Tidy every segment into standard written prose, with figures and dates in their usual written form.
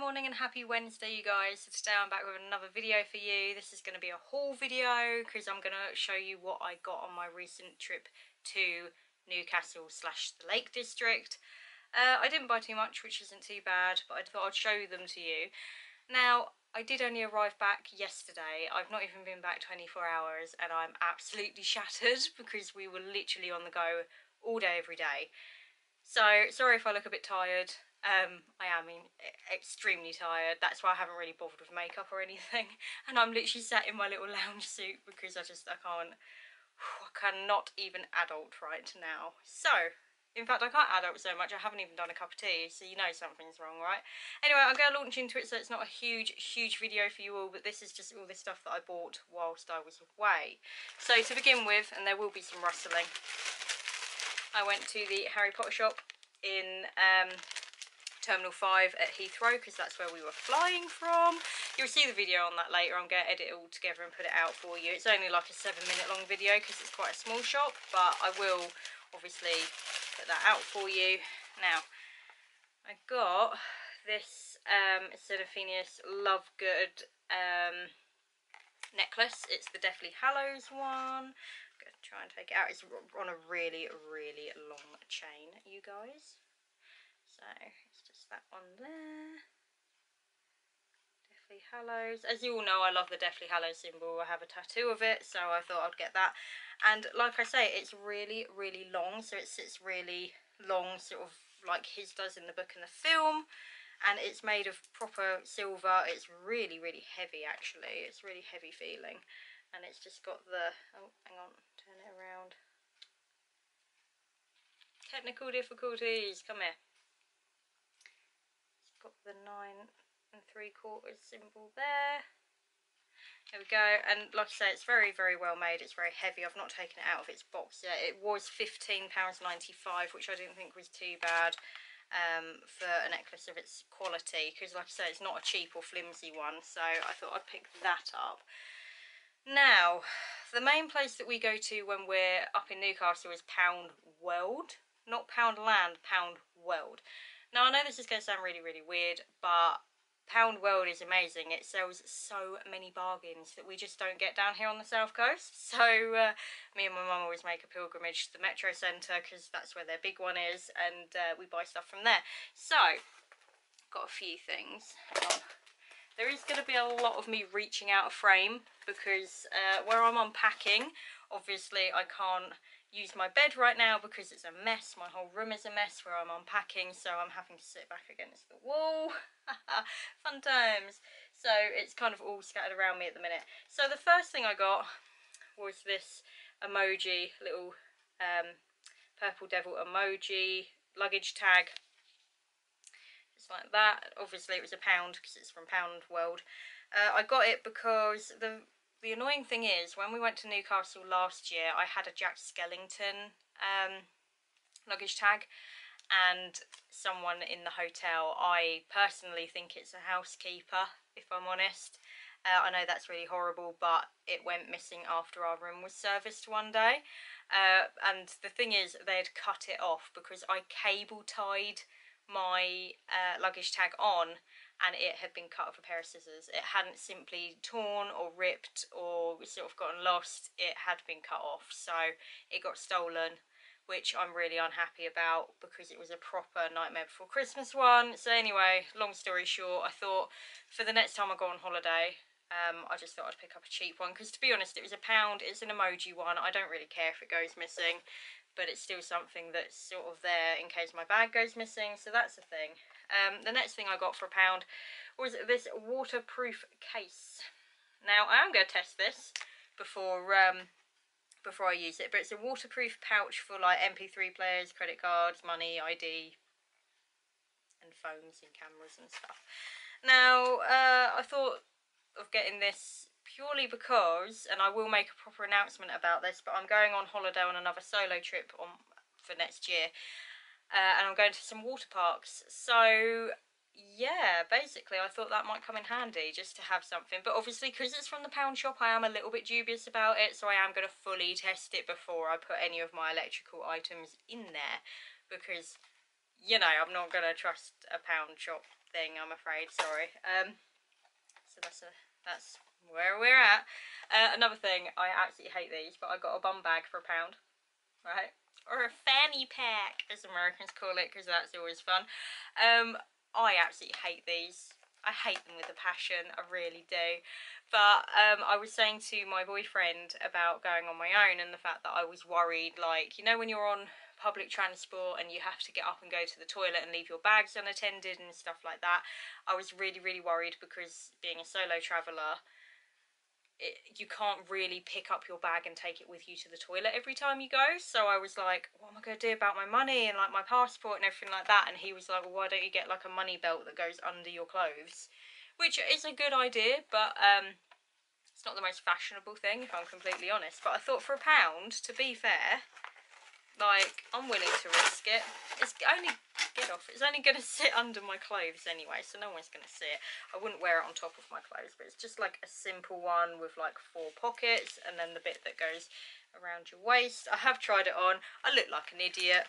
morning and happy Wednesday, you guys. So today I'm back with another video for you. This is going to be a haul video because I'm going to show you what I got on my recent trip to Newcastle / the Lake District. I didn't buy too much, which isn't too bad, but I thought I'd show them to you. Now, I did only arrive back yesterday. I've not even been back 24 hours and I'm absolutely shattered because we were literally on the go all day, every day. So, sorry if I look a bit tired. I am extremely tired. That's why I haven't really bothered with makeup or anything. And I'm literally sat in my little lounge suit because I cannot even adult right now. So, in fact, I can't adult so much, I haven't even done a cup of tea, so you know something's wrong, right? Anyway, I'm going to launch into it, so it's not a huge video for you all, but this is just all the stuff that I bought whilst I was away. So, to begin with, and there will be some rustling, I went to the Harry Potter shop in Terminal 5 at Heathrow because that's where we were flying from. You'll see the video on that later. I'm going to edit it all together and put it out for you. It's only like a 7-minute long video because it's quite a small shop, but I will obviously put that out for you. Now, I got this Phineas Lovegood necklace. It's the Deathly Hallows one. I'm going to try and take it out. It's on a really long chain, you guys. So it's just that one there. Deathly Hallows. As you all know, I love the Deathly Hallows symbol. I have a tattoo of it, so I thought I'd get that. And like I say, it's really long, so it sits really long, sort of like his does in the book and the film. And it's made of proper silver. It's really heavy, actually. It's really heavy feeling. And it's just got the, oh, hang on, turn it around. Technical difficulties, come here. Got the 9 3/4 symbol there. There we go. And like I say, it's very well made. It's very heavy. I've not taken it out of its box yet. It was £15.95, which I didn't think was too bad for a necklace of its quality, because like I say, it's not a cheap or flimsy one, so I thought I'd pick that up. Now, the main place that we go to when we're up in Newcastle is Pound World. Not Poundland, Pound World. Now, I know this is going to sound really weird, but Pound World is amazing. It sells so many bargains that we just don't get down here on the south coast. So me and my mum always make a pilgrimage to the Metro Centre because that's where their big one is, and we buy stuff from there. So, got a few things. There is going to be a lot of me reaching out of frame because where I'm unpacking, obviously I can't use my bed right now because it's a mess. My whole room is a mess where I'm unpacking, so I'm having to sit back against the wall. Fun times. So it's kind of all scattered around me at the minute. So the first thing I got was this emoji, little purple devil emoji luggage tag. Just like that. Obviously it was £1 because it's from Pound World. I got it because the annoying thing is, when we went to Newcastle last year, I had a Jack Skellington luggage tag, and someone in the hotel, I personally think it's a housekeeper, if I'm honest. I know that's really horrible, but it went missing after our room was serviced one day. And the thing is, they'd cut it off because I cable tied my luggage tag on, and it had been cut with a pair of scissors. It hadn't simply torn or ripped or sort of gotten lost. It had been cut off, so it got stolen, which I'm really unhappy about because it was a proper Nightmare Before Christmas one. So anyway, long story short, I thought for the next time I go on holiday, I just thought I'd pick up a cheap one because, to be honest, it was £1. It's an emoji one. I don't really care if it goes missing, but it's still something that's sort of there in case my bag goes missing, so that's the thing. The next thing I got for £1 was this waterproof case. Now, I am going to test this before I use it, but it's a waterproof pouch for like MP3 players, credit cards, money, ID, and phones and cameras and stuff. Now, I thought of getting this purely because, and I will make a proper announcement about this, but I'm going on holiday on another solo trip for next year, and I'm going to some water parks. So yeah, basically I thought that might come in handy just to have something, but obviously because it's from the pound shop I am a little bit dubious about it, so I am going to fully test it before I put any of my electrical items in there, because you know, I'm not going to trust a pound shop thing, I'm afraid, sorry. So that's where we're at. Another thing, I absolutely hate these, but I got a bum bag for £1, right? Or a fanny pack, as Americans call it, because that's always fun. I absolutely hate these. I hate them with a passion, I really do. But I was saying to my boyfriend about going on my own, and the fact that I was worried, like, you know, when you're on public transport and you have to get up and go to the toilet and leave your bags unattended and stuff like that, I was really worried, because being a solo traveller, you can't really pick up your bag and take it with you to the toilet every time you go. So I was like, what am I going to do about my money and like my passport and everything like that? And he was like, well, why don't you get like a money belt that goes under your clothes? Which is a good idea, but it's not the most fashionable thing, if I'm completely honest. But I thought for £1, to be fair, like, I'm willing to risk it. It's only, it's only going to sit under my clothes anyway, so no one's going to see it. I wouldn't wear it on top of my clothes, but it's just like a simple one with like 4 pockets, and then the bit that goes around your waist. I have tried it on. I look like an idiot.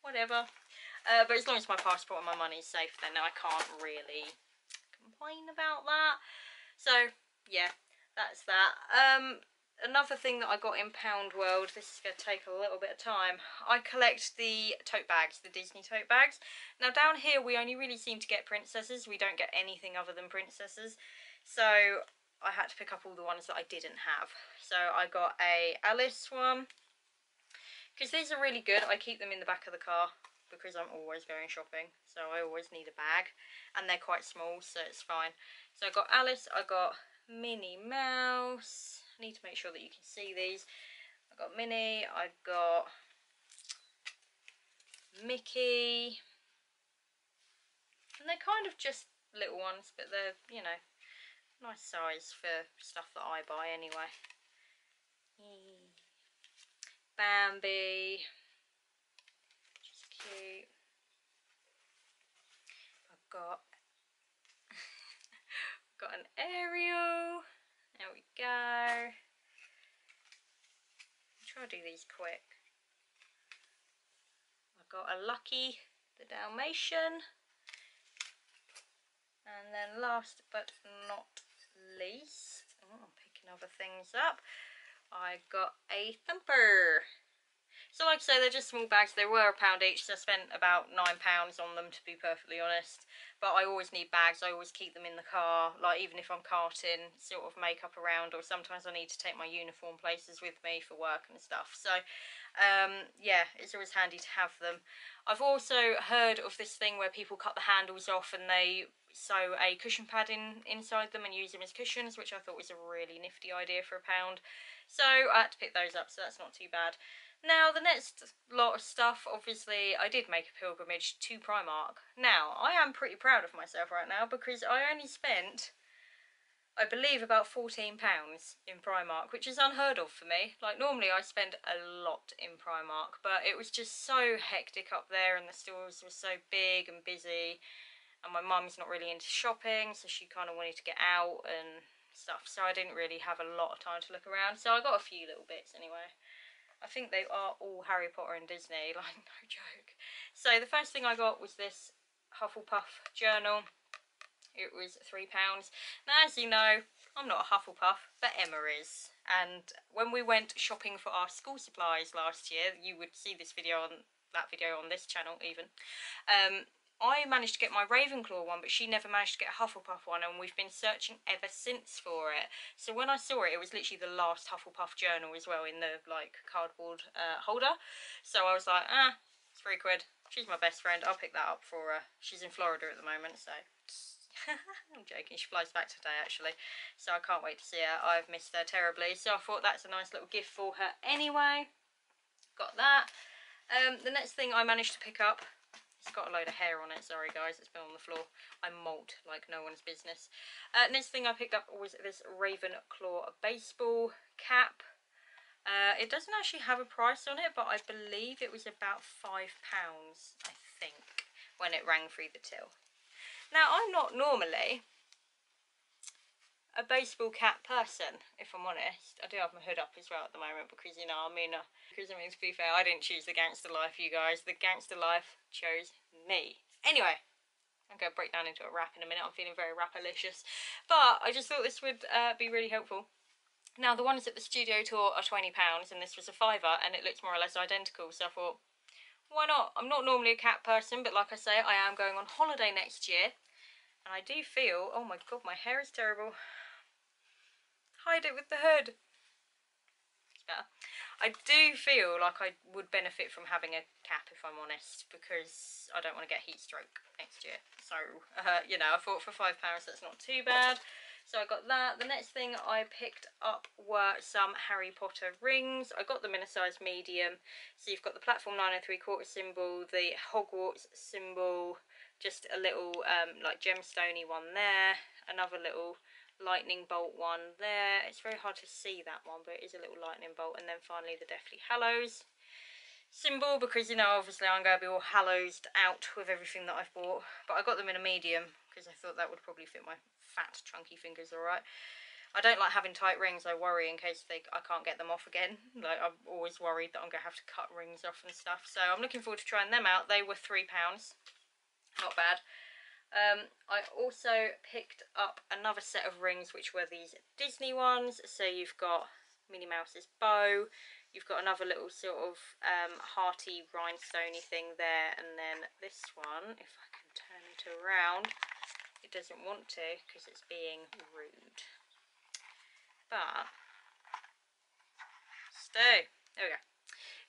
Whatever. But as long as my passport and my money's safe, then I can't really complain about that. So, yeah, that's that. Another thing that I got in Pound World, this is going to take a little bit of time, I collect the tote bags, the Disney tote bags. Now down here we only really seem to get princesses, we don't get anything other than princesses, so I had to pick up all the ones that I didn't have. So I got a Alice one, because these are really good. I keep them in the back of the car because I'm always going shopping, so I always need a bag, and they're quite small, so it's fine. So I got Alice, I got Minnie Mouse. I need to make sure that you can see these. I got Minnie, I got Mickey, and they're kind of just little ones, but they're, you know, nice size for stuff that I buy anyway. Bambi, which is cute. I've got got an Ariel. There we go. I'll try to do these quick. I've got a Lucky, the Dalmatian. And then last but not least, I'm picking other things up, I got a Thumper. So like I say, they're just small bags. They were £1 each, so I spent about £9 on them, to be perfectly honest. But I always need bags. I always keep them in the car, like even if I'm carting sort of makeup around, or sometimes I need to take my uniform places with me for work and stuff. So yeah, it's always handy to have them. I've also heard of this thing where people cut the handles off and they sew a cushion pad inside them and use them as cushions, which I thought was a really nifty idea for £1. So I had to pick those up, so that's not too bad. Now, the next lot of stuff, obviously, I did make a pilgrimage to Primark. Now, I am pretty proud of myself right now, because I only spent, I believe, about £14 in Primark, which is unheard of for me. Like, normally I spend a lot in Primark, but it was just so hectic up there, and the stores were so big and busy, and my mum's not really into shopping, so she kind of wanted to get out and stuff, so I didn't really have a lot of time to look around, so I got a few little bits anyway. I think they are all Harry Potter and Disney, like, no joke. So the first thing I got was this Hufflepuff journal. It was £3. Now, as you know, I'm not a Hufflepuff, but Emma is. And when we went shopping for our school supplies last year, you would see this video on that video on this channel even. I managed to get my Ravenclaw one, but she never managed to get a Hufflepuff one, and we've been searching ever since for it. So when I saw it, it was literally the last Hufflepuff journal as well, in the, like, cardboard holder. So I was like, it's £3. She's my best friend, I'll pick that up for her. She's in Florida at the moment, so... I'm joking, she flies back today, actually. So I can't wait to see her. I've missed her terribly. So I thought that's a nice little gift for her anyway. Got that. The next thing I managed to pick up, it's got a load of hair on it, sorry guys, it's been on the floor. I molt like no one's business. Next thing I picked up was this Ravenclaw baseball cap. It doesn't actually have a price on it, but I believe it was about £5, I think, when it rang through the till. Now, I'm not normally a baseball cap person, if I'm honest. I do have my hood up as well at the moment because, you know, I'm in a because, I mean, to be fair, I didn't choose the gangster life, you guys. The gangster life chose me. Anyway, I'm going to break down into a rap in a minute. I'm feeling very rap-alicious. But I just thought this would be really helpful. Now, the ones at the studio tour are £20, and this was a £5, and it looks more or less identical, so I thought, why not? I'm not normally a cat person, but like I say, I am going on holiday next year, and I do feel, oh my god, my hair is terrible. Hide it with the hood. It's better. I do feel like I would benefit from having a cap, if I'm honest, because I don't want to get heat stroke next year. So, you know, I thought for £5 that's not too bad. So I got that. The next thing I picked up were some Harry Potter rings. I got them in a size medium. So you've got the platform 9 3/4 symbol, the Hogwarts symbol, just a little like gemstony one there, another little lightning bolt one there. It's very hard to see that one, but it is a little lightning bolt. And then finally the Deathly Hallows symbol, because, you know, obviously I'm going to be all hallowed out with everything that I've bought. But I got them in a medium because I thought that would probably fit my fat chunky fingers alright. I don't like having tight rings. I worry in case I can't get them off again. Like, I'm always worried that I'm going to have to cut rings off and stuff. So I'm looking forward to trying them out. They were £3. Not bad. I also picked up another set of rings, which were these Disney ones. So you've got Minnie Mouse's bow, you've got another little sort of hearty rhinestoney thing there, and then this one, if I can turn it around, it doesn't want to because it's being rude. But stay. There we go.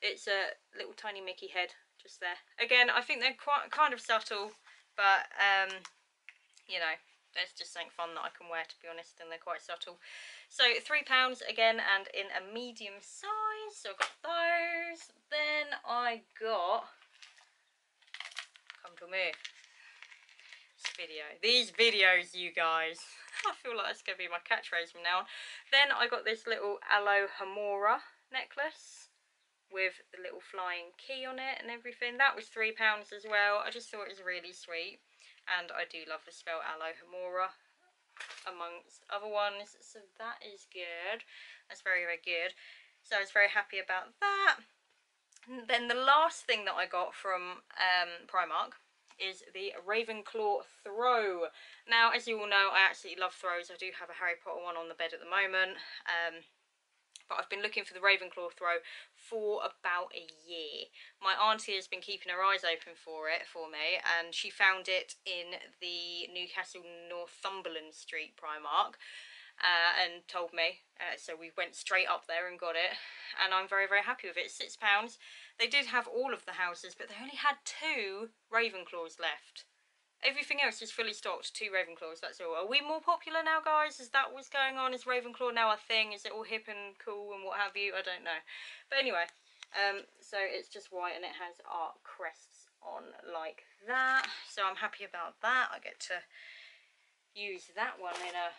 It's a little tiny Mickey head just there. Again, I think they're quite kind of subtle. But, you know, there's just something fun that I can wear, to be honest, and they're quite subtle. So, £3 again, and in a medium size. So, I got those. Then I got... Come to me. This video. These videos, you guys. I feel like that's going to be my catchphrase from now on. Then I got this little Alohomora necklace with the little flying key on it and everything. That was £3 as well. I just thought it was really sweet, and I do love the spell Alohomora amongst other ones, so that is good. That's very, very good. So I was very happy about that. And then the last thing that I got from Primark is the Ravenclaw throw. Now, as you all know, I absolutely love throws. I do have a Harry Potter one on the bed at the moment. But I've been looking for the Ravenclaw throw for about a year. My auntie has been keeping her eyes open for it for me, and she found it in the Newcastle Northumberland Street Primark and told me. So we went straight up there and got it, and I'm very, very happy with it. It's £6. They did have all of the houses, but they only had 2 Ravenclaws left. Everything else is fully stocked, 2 Ravenclaws, that's all. Are we more popular now, guys? Is that what's going on? Is Ravenclaw now a thing? Is it all hip and cool and what have you? I don't know. But anyway, so it's just white and it has our crests on like that. So I'm happy about that. I get to use that one in a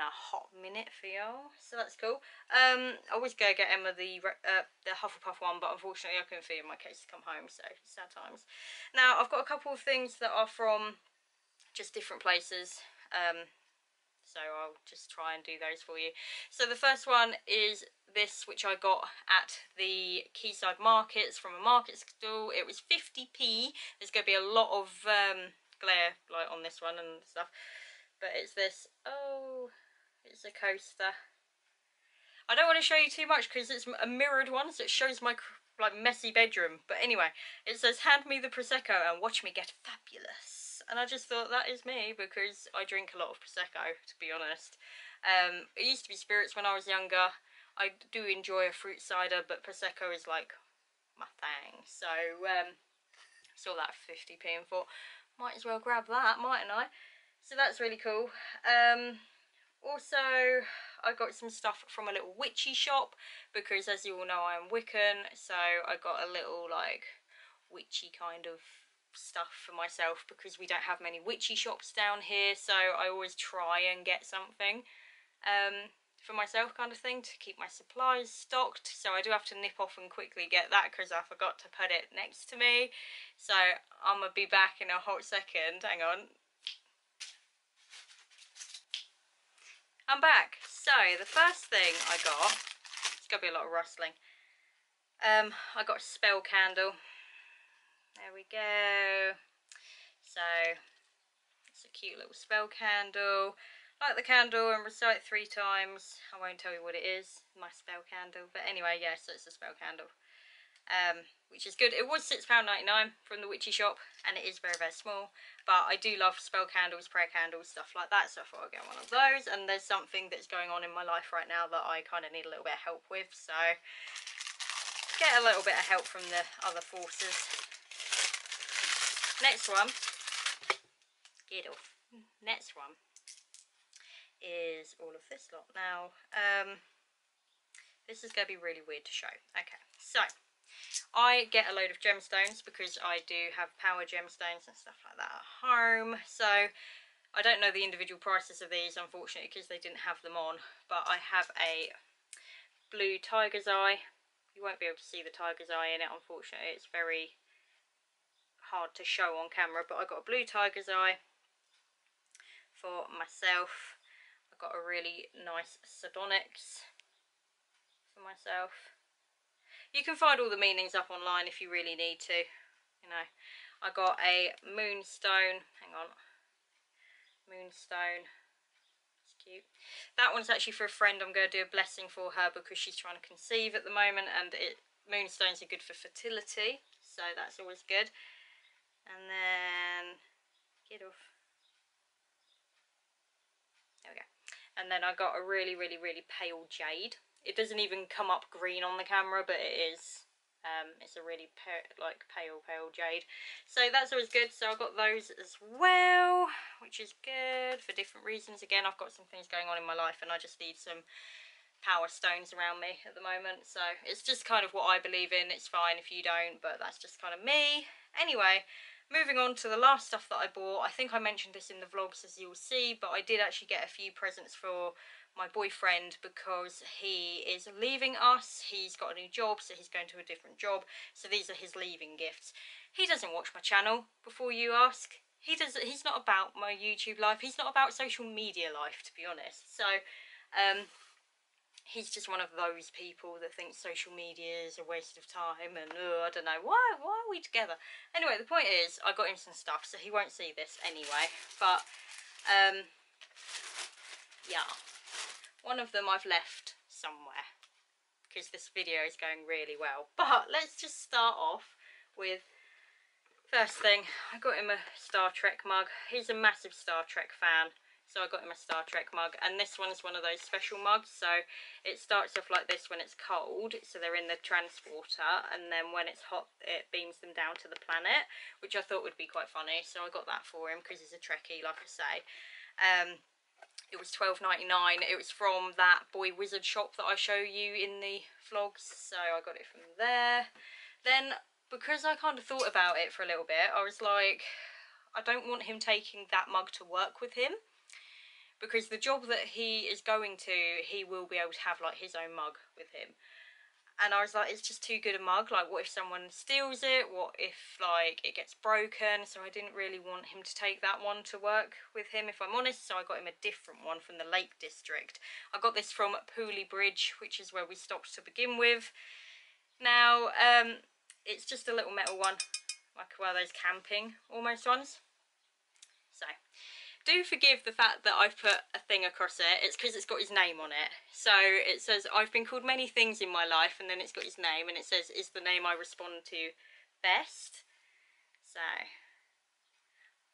hot minute for y'all, so that's cool. I always go get Emma the Hufflepuff one, but unfortunately I couldn't fit in my case to come home, so sad times. Now I've got a couple of things that are from just different places, so I'll just try and do those for you. So the first one is this, which I got at the Quayside Markets from a market stall. It was 50p. There's going to be a lot of glare light on this one and stuff. But it's this, oh, it's a coaster. I don't want to show you too much because it's a mirrored one, so it shows my like messy bedroom. But anyway, it says, hand me the Prosecco and watch me get fabulous. And I just thought that is me because I drink a lot of Prosecco, to be honest. It used to be spirits when I was younger. I do enjoy a fruit cider, but Prosecco is like my thing. So, saw that 50p and thought, might as well grab that, mightn't I? So that's really cool. Also, I got some stuff from a little witchy shop because, as you all know, I am Wiccan. So I got a little like witchy kind of stuff for myself because we don't have many witchy shops down here. So I always try and get something for myself, kind of thing, to keep my supplies stocked. So I do have to nip off and quickly get that because I forgot to put it next to me. So I'm gonna be back in a hot second. Hang on. I'm back. So the first thing I got, it's going to be a lot of rustling. I got a spell candle. There we go. So it's a cute little spell candle. Light the candle and recite 3 times. I won't tell you what it is, my spell candle. But anyway, yes, yeah, so it's a spell candle. Which is good. It was £6.99 from the Witchy shop, and it is very, very small. But I do love spell candles, prayer candles, stuff like that, so I thought I'd get one of those. And there's something that's going on in my life right now that I kind of need a little bit of help with, so get a little bit of help from the other forces. Next one, get off. Next one is all of this lot. Now, this is going to be really weird to show. Okay, so I get a load of gemstones because I do have power gemstones and stuff like that at home. So I don't know the individual prices of these, unfortunately, because they didn't have them on. But I have a blue tiger's eye. You won't be able to see the tiger's eye in it, unfortunately. It's very hard to show on camera. But I got a blue tiger's eye for myself. I got a really nice sardonyx for myself. You can find all the meanings up online if you really need to, you know. I got a moonstone, hang on, moonstone, it's cute. That one's actually for a friend. I'm going to do a blessing for her because she's trying to conceive at the moment, and moonstones are good for fertility, so that's always good. And then, get off. There we go. And then I got a really, really, really pale jade. It doesn't even come up green on the camera, but it is. It's a really pale jade. So that's always good. So I got those as well, which is good for different reasons. Again, I've got some things going on in my life and I just need some power stones around me at the moment. So it's just kind of what I believe in. It's fine if you don't, but that's just kind of me. Anyway, moving on to the last stuff that I bought. I think I mentioned this in the vlogs, as you'll see, but I did actually get a few presents for my boyfriend because he is leaving us. He's got a new job, so he's going to a different job. So these are his leaving gifts. He doesn't watch my channel, before you ask. He's not about my YouTube life. He's not about social media life, to be honest. So he's just one of those people that thinks social media is a waste of time, and I don't know, why are we together? Anyway, the point is, I got him some stuff, so he won't see this anyway, but yeah, one of them I've left somewhere, because this video is going really well. But let's just start off with, first thing, I got him a Star Trek mug. He's a massive Star Trek fan. So I got him a Star Trek mug, and this one's one of those special mugs. So it starts off like this when it's cold, so they're in the transporter, and then when it's hot it beams them down to the planet, which I thought would be quite funny. So I got that for him because he's a Trekkie, like I say. It was $12.99. It was from that Boy Wizard shop that I show you in the vlogs, so I got it from there. Then, because I kind of thought about it for a little bit, I was like, I don't want him taking that mug to work with him, because the job that he is going to, he will be able to have like his own mug with him. And I was like, it's just too good a mug. Like, what if someone steals it? What if like it gets broken? So I didn't really want him to take that one to work with him, if I'm honest. So I got him a different one from the Lake District. I got this from Pooley Bridge, which is where we stopped to begin with. Now, it's just a little metal one, like one of those camping almost ones. So do forgive the fact that I've put a thing across it. It's because it's got his name on it. So it says, I've been called many things in my life, and then it's got his name, and it says, is the name I respond to best? So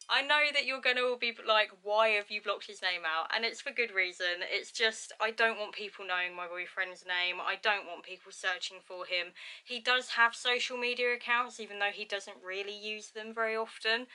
I know that you're going to all be like, why have you blocked his name out? And it's for good reason. It's just, I don't want people knowing my boyfriend's name. I don't want people searching for him. He does have social media accounts, even though he doesn't really use them very often.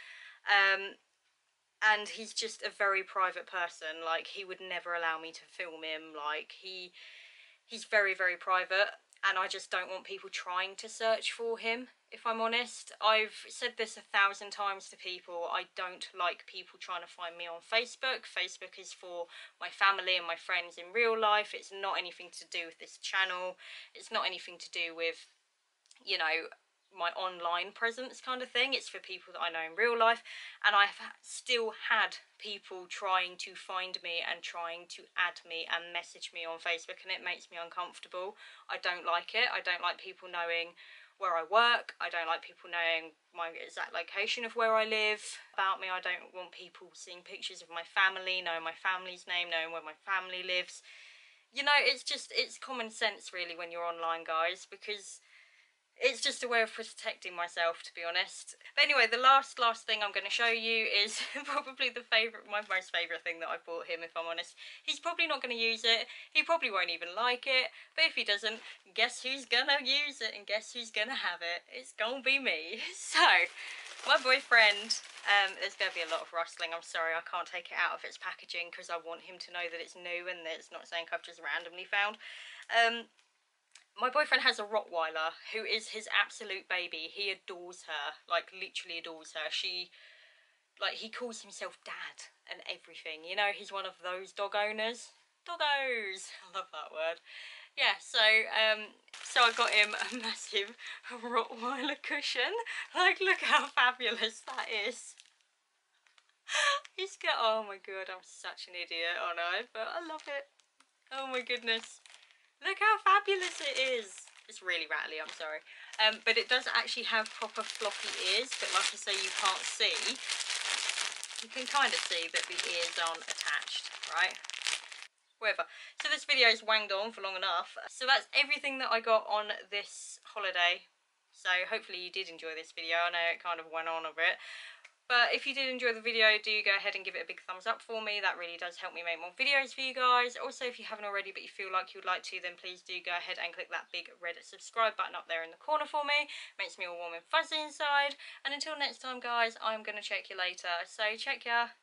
And he's just a very private person. Like, he would never allow me to film him. Like, he's very, very private, and I just don't want people trying to search for him, if I'm honest. I've said this 1,000 times to people. I don't like people trying to find me on Facebook. Facebook is for my family and my friends in real life. It's not anything to do with this channel. It's not anything to do with, you know, my online presence kind of thing. It's for people that I know in real life, and I've still had people trying to find me and trying to add me and message me on Facebook, and it makes me uncomfortable. I don't like it. I don't like people knowing where I work. I don't like people knowing my exact location of where I live, about me. I don't want people seeing pictures of my family, knowing my family's name, knowing where my family lives. You know, it's common sense really when you're online, guys, because it's just a way of protecting myself, to be honest. But anyway, the last thing I'm going to show you is probably my most favourite thing that I bought him, if I'm honest. He's probably not going to use it. He probably won't even like it. But if he doesn't, guess who's going to use it and guess who's going to have it? It's going to be me. So, my boyfriend, there's going to be a lot of rustling. I'm sorry, I can't take it out of its packaging because I want him to know that it's new and that it's not something I've just randomly found. My boyfriend has a Rottweiler who is his absolute baby. He adores her, like literally adores her. He calls himself dad and everything. You know, he's one of those dog owners. Doggos! I love that word. Yeah, so I got him a massive Rottweiler cushion. Like, look how fabulous that is. He's got, oh my god, I'm such an idiot, aren't I? But I love it. Oh my goodness. Look how fabulous it is. It's really rattly, I'm sorry. But it does actually have proper floppy ears, but like I say, you can't see. You can kind of see that the ears aren't attached, right? Whatever. So this video is wanged on for long enough. So that's everything that I got on this holiday. So hopefully you did enjoy this video. I know it kind of went on a bit. But if you did enjoy the video, do go ahead and give it a big thumbs up for me. That really does help me make more videos for you guys. Also, if you haven't already but you feel like you'd like to, then please do go ahead and click that big red subscribe button up there in the corner for me. Makes me all warm and fuzzy inside. And until next time, guys, I'm going to check you later. So check ya.